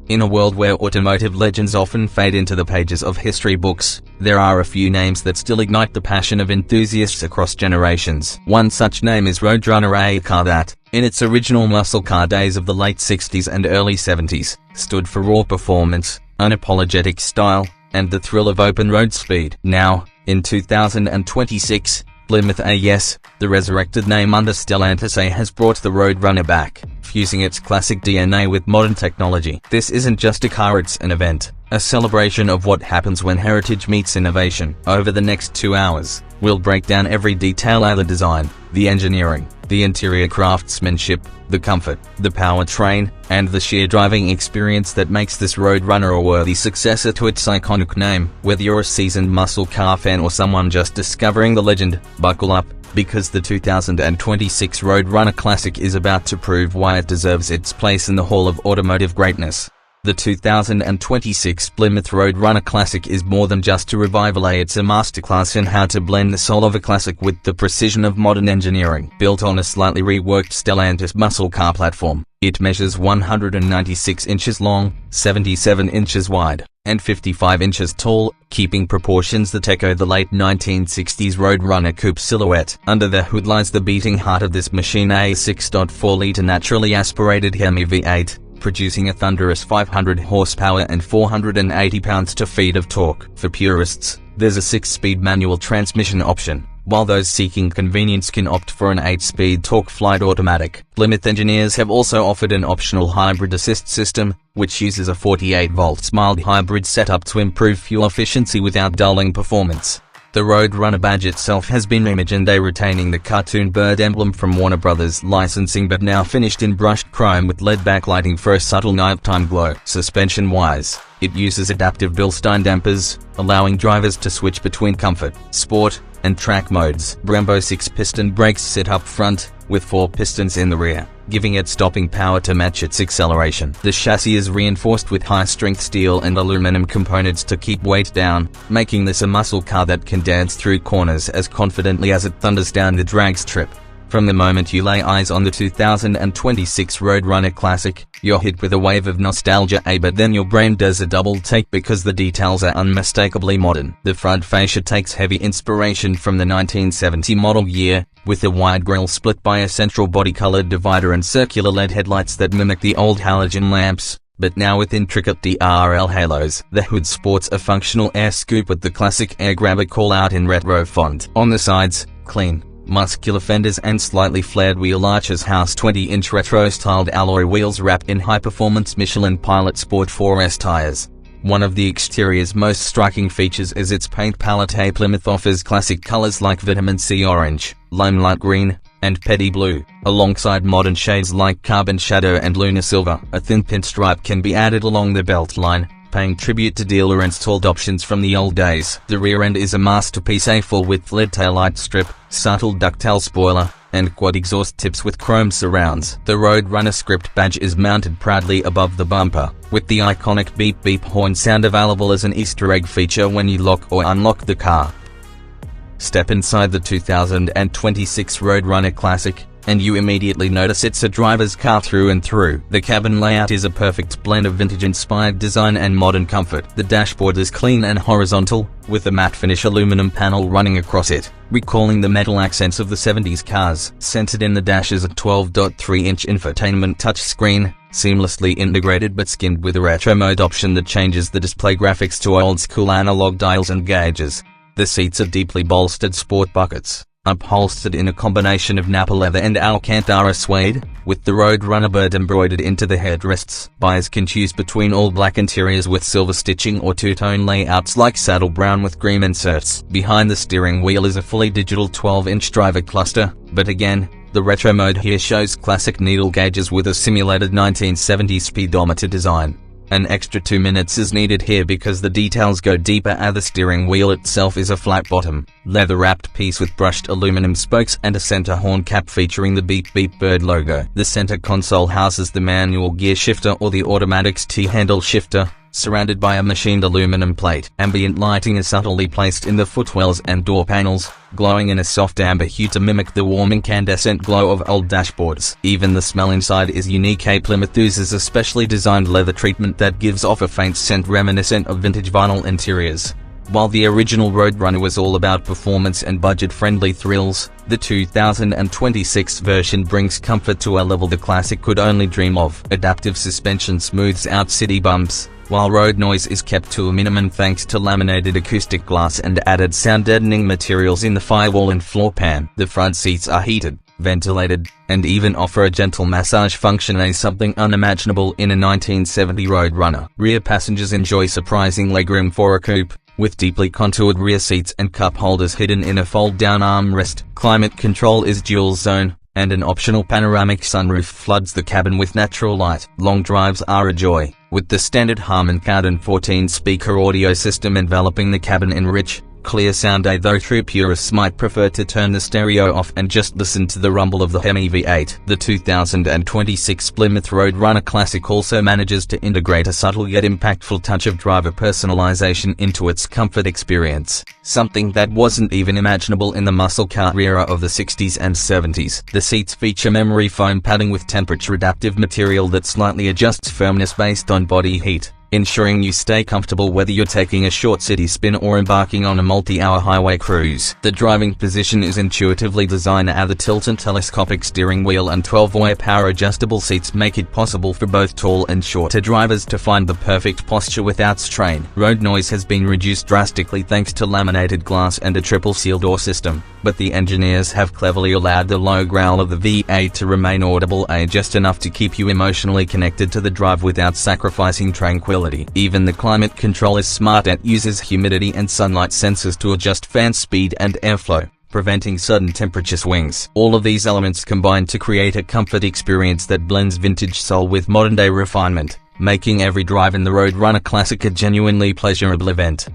In a world where automotive legends often fade into the pages of history books, there are a few names that still ignite the passion of enthusiasts across generations. One such name is Roadrunner, a car that, in its original muscle car days of the late 60s and early 70s, stood for raw performance, unapologetic style, and the thrill of open road speed. Now, in 2026, Plymouth AS, the resurrected name under Stellantis A, has brought the Road Runner back, fusing its classic DNA with modern technology. This isn't just a car, it's an event, a celebration of what happens when heritage meets innovation. Over the next 2 hours, we'll break down every detail of the design, the engineering, the interior craftsmanship, the comfort, the powertrain, and the sheer driving experience that makes this Road Runner a worthy successor to its iconic name. Whether you're a seasoned muscle car fan or someone just discovering the legend, buckle up, because the 2026 Road Runner Classic is about to prove why it deserves its place in the Hall of Automotive Greatness. The 2026 Plymouth Road Runner Classic is more than just a revival, it's a masterclass in how to blend the soul of a classic with the precision of modern engineering. Built on a slightly reworked Stellantis muscle car platform, it measures 196 inches long, 77 inches wide, and 55 inches tall, keeping proportions that echo the late 1960s Road Runner coupe silhouette. Under the hood lies the beating heart of this machine, a 6.4-litre naturally aspirated Hemi V8. Producing a thunderous 500 horsepower and 480 pounds-to-feet of torque. For purists, there's a 6-speed manual transmission option, while those seeking convenience can opt for an 8-speed torque-flight automatic. Plymouth engineers have also offered an optional hybrid assist system, which uses a 48-volt mild hybrid setup to improve fuel efficiency without dulling performance. The Road Runner badge itself has been reimagined, retaining the cartoon bird emblem from Warner Brothers licensing, but now finished in brushed chrome with LED backlighting for a subtle nighttime glow. Suspension-wise, it uses adaptive Bilstein dampers, allowing drivers to switch between comfort, sport, and track modes. Brembo 6-piston brakes sit up front, with 4 pistons in the rear, giving it stopping power to match its acceleration. The chassis is reinforced with high-strength steel and aluminum components to keep weight down, making this a muscle car that can dance through corners as confidently as it thunders down the drag strip. From the moment you lay eyes on the 2026 Road Runner Classic, you're hit with a wave of nostalgia, but then your brain does a double take because the details are unmistakably modern. The front fascia takes heavy inspiration from the 1970 model year, with a wide grille split by a central body-colored divider and circular LED headlights that mimic the old halogen lamps, but now with intricate DRL halos. The hood sports a functional air scoop with the classic air grabber call-out in retro font. On the sides, clean, muscular fenders and slightly flared wheel arches house 20-inch retro-styled alloy wheels wrapped in high-performance Michelin Pilot Sport 4S tires. One of the exterior's most striking features is its paint palette. Plymouth offers classic colors like vitamin C orange, limelight green, and petty blue, alongside modern shades like carbon shadow and lunar silver. A thin pinstripe can be added along the belt line, paying tribute to dealer-installed options from the old days. The rear end is a masterpiece, a full-width LED taillight strip, subtle ducktail spoiler, and quad exhaust tips with chrome surrounds. The Road Runner script badge is mounted proudly above the bumper, with the iconic beep-beep horn sound available as an Easter egg feature when you lock or unlock the car. Step inside the 2026 Road Runner Classic, and you immediately notice it's a driver's car through and through. The cabin layout is a perfect blend of vintage-inspired design and modern comfort. The dashboard is clean and horizontal, with a matte finish aluminum panel running across it, recalling the metal accents of the 70s cars. Centered in the dash is a 12.3-inch infotainment touchscreen, seamlessly integrated but skinned with a retro mode option that changes the display graphics to old-school analog dials and gauges. The seats are deeply bolstered sport buckets, upholstered in a combination of Napa leather and Alcantara suede, with the Road Runner bird embroidered into the headrests. Buyers can choose between all black interiors with silver stitching or two-tone layouts like saddle brown with green inserts. Behind the steering wheel is a fully digital 12-inch driver cluster, but again, the retro mode here shows classic needle gauges with a simulated 1970s speedometer design. An extra 2 minutes is needed here because the details go deeper. The steering wheel itself is a flat-bottom, leather-wrapped piece with brushed aluminum spokes and a center horn cap featuring the Beep Beep Bird logo. The center console houses the manual gear shifter or the automatic's T-handle shifter, surrounded by a machined aluminum plate. Ambient lighting is subtly placed in the footwells and door panels, glowing in a soft amber hue to mimic the warm incandescent glow of old dashboards. Even the smell inside is unique. Plymouth uses a specially designed leather treatment that gives off a faint scent reminiscent of vintage vinyl interiors. While the original Road Runner was all about performance and budget-friendly thrills, the 2026 version brings comfort to a level the Classic could only dream of. Adaptive suspension smooths out city bumps, while road noise is kept to a minimum thanks to laminated acoustic glass and added sound-deadening materials in the firewall and floor pan. The front seats are heated, ventilated, and even offer a gentle massage function, something unimaginable in a 1970 Road Runner. Rear passengers enjoy surprising legroom for a coupe, with deeply contoured rear seats and cup holders hidden in a fold-down armrest. Climate control is dual-zone, and an optional panoramic sunroof floods the cabin with natural light. Long drives are a joy, with the standard Harman Kardon 14-speaker audio system enveloping the cabin in rich, clear sound, though true purists might prefer to turn the stereo off and just listen to the rumble of the Hemi V8. The 2026 Plymouth Road Runner Classic also manages to integrate a subtle yet impactful touch of driver personalization into its comfort experience, something that wasn't even imaginable in the muscle car era of the 60s and 70s. The seats feature memory foam padding with temperature-adaptive material that slightly adjusts firmness based on body heat, ensuring you stay comfortable whether you're taking a short city spin or embarking on a multi-hour highway cruise. The driving position is intuitively designed. The tilt and telescopic steering wheel and 12-way power-adjustable seats make it possible for both tall and shorter drivers to find the perfect posture without strain. Road noise has been reduced drastically thanks to laminated glass and a triple seal door system, but the engineers have cleverly allowed the low growl of the V8 to remain audible, just enough to keep you emotionally connected to the drive without sacrificing tranquility. Even the climate control is smart and uses humidity and sunlight sensors to adjust fan speed and airflow, preventing sudden temperature swings. All of these elements combine to create a comfort experience that blends vintage soul with modern-day refinement, making every drive in the Road Runner Classic a genuinely pleasurable event.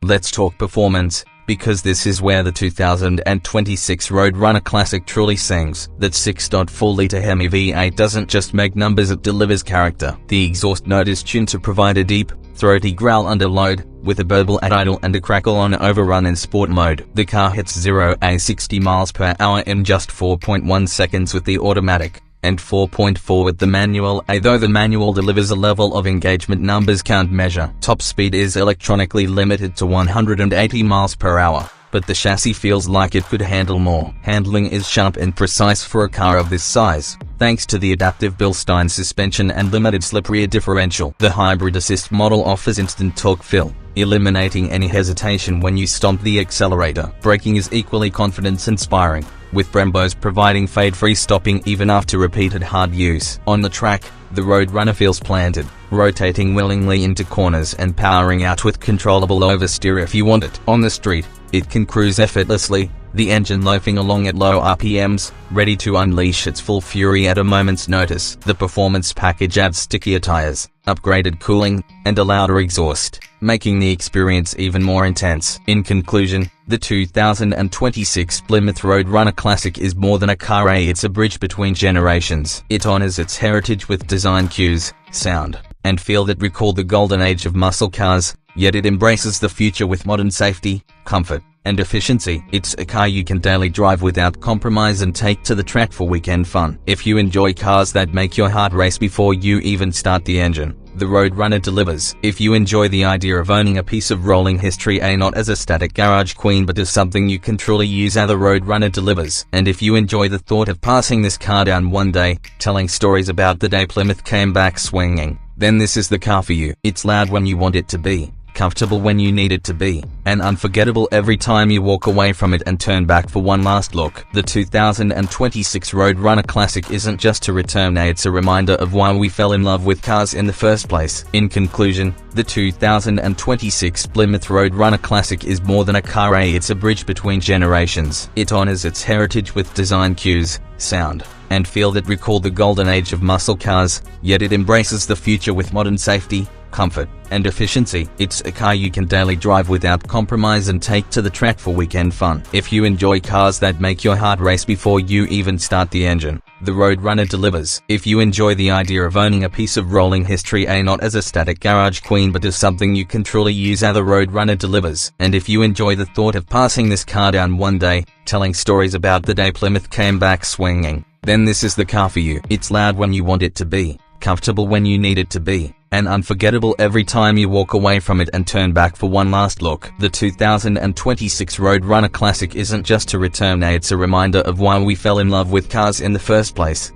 Let's talk performance, because this is where the 2026 Road Runner Classic truly sings. That 6.4-litre Hemi V8 doesn't just make numbers, it delivers character. The exhaust note is tuned to provide a deep, throaty growl under load, with a burble at idle and a crackle on overrun in sport mode. The car hits 0-60 miles per hour in just 4.1 seconds with the automatic, and 4.4 with the manual, though the manual delivers a level of engagement numbers can't measure. Top speed is electronically limited to 180 miles per hour, but the chassis feels like it could handle more. Handling is sharp and precise for a car of this size, thanks to the adaptive Bilstein suspension and limited slip rear differential. The hybrid assist model offers instant torque fill, eliminating any hesitation when you stomp the accelerator. Braking is equally confidence-inspiring, with Brembos providing fade-free stopping even after repeated hard use. On the track, the Road Runner feels planted, rotating willingly into corners and powering out with controllable oversteer if you want it. On the street, it can cruise effortlessly, the engine loafing along at low RPMs, ready to unleash its full fury at a moment's notice. The performance package adds stickier tires, upgraded cooling, and a louder exhaust, making the experience even more intense. In conclusion, the 2026 Plymouth Road Runner Classic is more than a car, it's a bridge between generations. It honors its heritage with design cues, sound, and feel that recall the golden age of muscle cars, yet it embraces the future with modern safety, comfort, and efficiency. It's a car you can daily drive without compromise and take to the track for weekend fun. If you enjoy cars that make your heart race before you even start the engine, the Road Runner delivers. If you enjoy the idea of owning a piece of rolling history, not as a static garage queen but as something you can truly use, the Road Runner delivers. And if you enjoy the thought of passing this car down one day, telling stories about the day Plymouth came back swinging, then this is the car for you. It's loud when you want it to be, comfortable when you need it to be, and unforgettable every time you walk away from it and turn back for one last look. The 2026 Road Runner Classic isn't just a return, it's a reminder of why we fell in love with cars in the first place. In conclusion, the 2026 Plymouth Road Runner Classic is more than a car, it's a bridge between generations. It honors its heritage with design cues, sound, and feel that recall the golden age of muscle cars, yet it embraces the future with modern safety, comfort, and efficiency. It's a car you can daily drive without compromise and take to the track for weekend fun. If you enjoy cars that make your heart race before you even start the engine, the Road Runner delivers. If you enjoy the idea of owning a piece of rolling history, not as a static garage queen but as something you can truly use, the Road Runner delivers. And if you enjoy the thought of passing this car down one day, telling stories about the day Plymouth came back swinging, then this is the car for you. It's loud when you want it to be, comfortable when you need it to be, and unforgettable every time you walk away from it and turn back for one last look. The 2026 Road Runner Classic isn't just a return, it's a reminder of why we fell in love with cars in the first place.